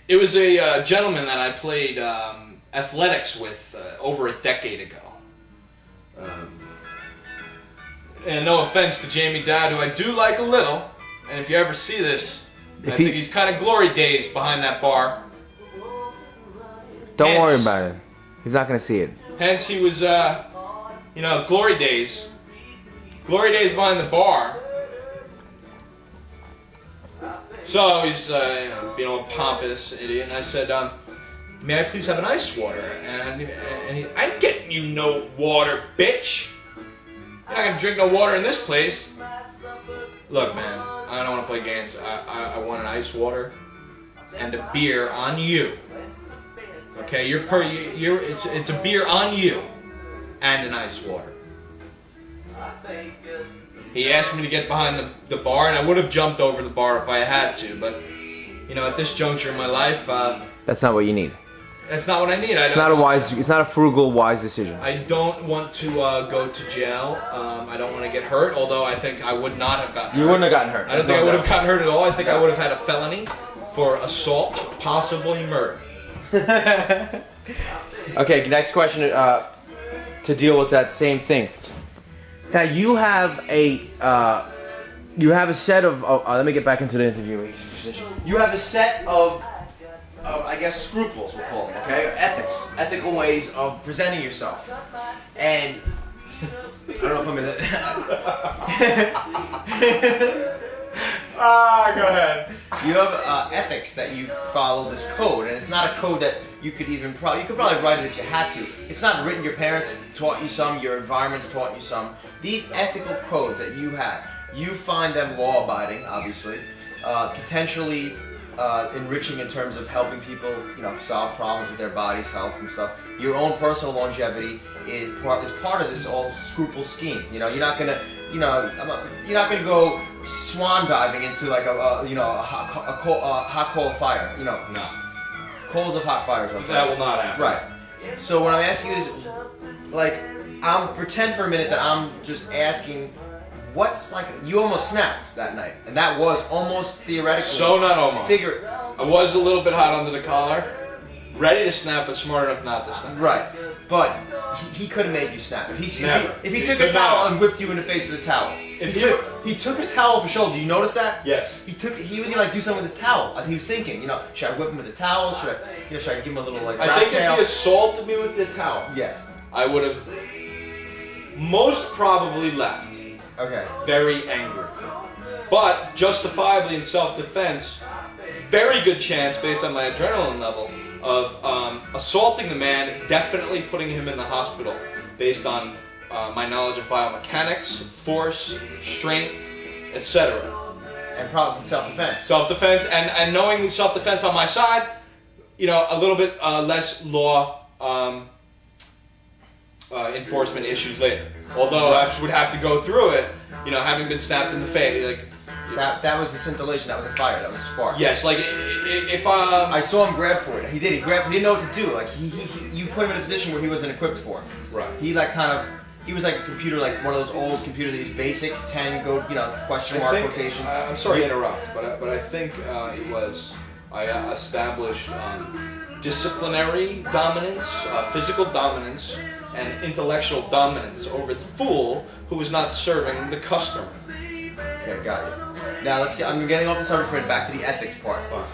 It was a gentleman that I played athletics with over a decade ago. And no offense to Jamie Dowd, who I do like a little, and if you ever see this, I think he's kind of glory days behind that bar. Don't worry about it. He's not going to see it. Hence, he was, glory days. Glory days behind the bar. So he's, being all pompous idiot, and I said, may I please have an ice water? And he, I ain't getting you no water, bitch. You're not gonna drink no water in this place. Look, man, I don't want to play games. I want an ice water and a beer on you. Okay, it's a beer on you and an ice water. He asked me to get behind the bar, and I would have jumped over the bar if I had to, but at this juncture in my life, that's not what you need. That's not what I need. It's not a frugal, wise decision. I don't want to go to jail. I don't want to get hurt, although I think I would not have gotten hurt. You wouldn't have gotten hurt. I don't think I would have gotten hurt at all. I think I would have had a felony for assault, possibly murder. Okay, next question to deal with that same thing. Now you have a set of let me get back into the interview position. You have a set of I guess scruples, we'll call them, okay? Ethical ways of presenting yourself. And I don't know if I'm in it. Go ahead. You have ethics that you follow, this code, and it's not a code that you could even you could probably write it if you had to. It's not written. Your parents taught you some, your environment's taught you some. These ethical codes that you have, you find them law-abiding, obviously, potentially enriching in terms of helping people, solve problems with their bodies, health, and stuff. Your own personal longevity is part of this all scruple scheme. You're not gonna, you're not gonna go swan diving into like a hot coal of fire. No. Coals of hot fires. That will not happen. Right. So what I'm asking you is, pretend for a minute that I'm just asking. You almost snapped that night, and that was almost theoretically. So not almost. Figure. I was a little bit hot under the collar, ready to snap, but smart enough not to snap. Right, but he could have made you snap if he took a could towel not. and whipped you in the face with a towel. He took his towel off his shoulder. Do you notice that? Yes. He was gonna do something with his towel. He was thinking, should I whip him with a towel? Should I give him a little I think if he assaulted me with the towel, yes, I would have most probably left. Okay. Very angry. But justifiably in self-defense, very good chance based on my adrenaline level of assaulting the man, definitely putting him in the hospital based on my knowledge of biomechanics, force, strength, etc. And probably self-defense. Self-defense, and knowing self-defense on my side, a little bit less law enforcement issues later. Although I would have to go through it, having been stabbed in the face, that was the scintillation. That was a fire. That was a spark. Yes, if I saw him grab for it. He did. He grabbed. He didn't know what to do. You put him in a position where he wasn't equipped for. Right. He was like a computer, like one of those old computers that is basic 10 question mark quotations. I'm sorry to interrupt, but I think I established disciplinary dominance, physical dominance, and intellectual dominance over the fool who was not serving the customer. Okay, got it. Now I'm getting off the subject for it, back to the ethics part. Fine.